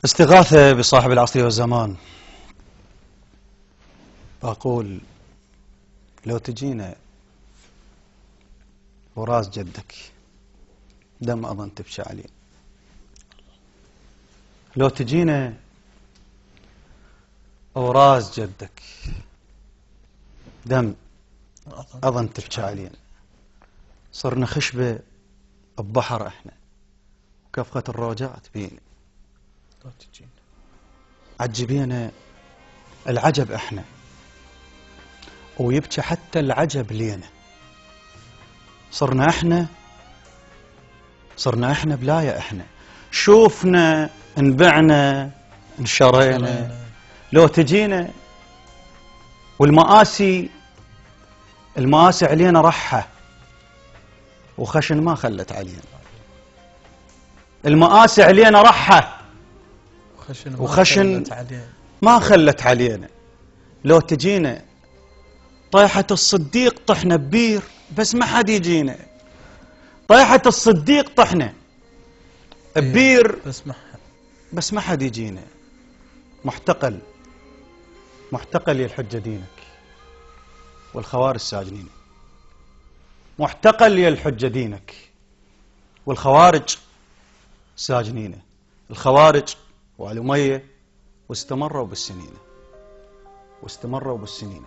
استغاثة بصاحب العصر والزمان. أقول لو تجينا وراس جدك دم أظن تبكي عليه، لو تجينا وراس جدك دم أظن تبكي علينا. صرنا خشبة ببحر احنا وكفخة الروجات بينا، لو تجينا عجبينا العجب احنا ويبكي حتى العجب لينا. صرنا احنا بلايا احنا، شوفنا انبعنا انشرينا. لو تجينا والمآسي علينا رحة وخشن ما خلت علينا. المآسي علينا رحة وخشن ما خلت علينا. لو تجينا طيحة الصديق طحنا ببير بس ما حد يجينا. طيحة الصديق طحنا ببير بس ما حد يجينا. محتقل يا الحجة دينك والخوارج ساجنين. محتقل يا الحجة دينك والخوارج ساجنين. الخوارج والأمية واستمروا بالسنين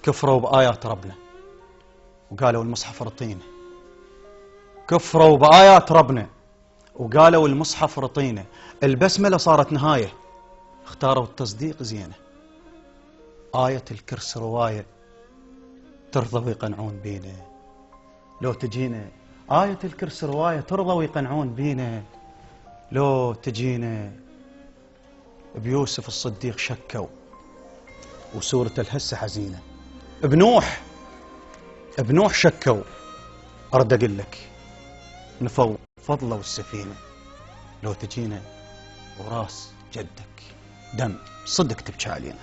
كفروا بآيات ربنا وقالوا المصحف رطينا. كفروا بآيات ربنا وقالوا المصحف رطينا. البسملة صارت نهاية، اختاروا التصديق زينة. آية الكرس رواية ترضى ويقنعون بينا. لو تجينا آية الكرس رواية ترضى ويقنعون بينا. لو تجينا بيوسف الصديق شكوا وسورة الهسة حزينة. بنوح شكوا. أرد أقول لك نفوا فضلوا السفينة. لو تجينا وراس جدك دم صدق تبكي علينا.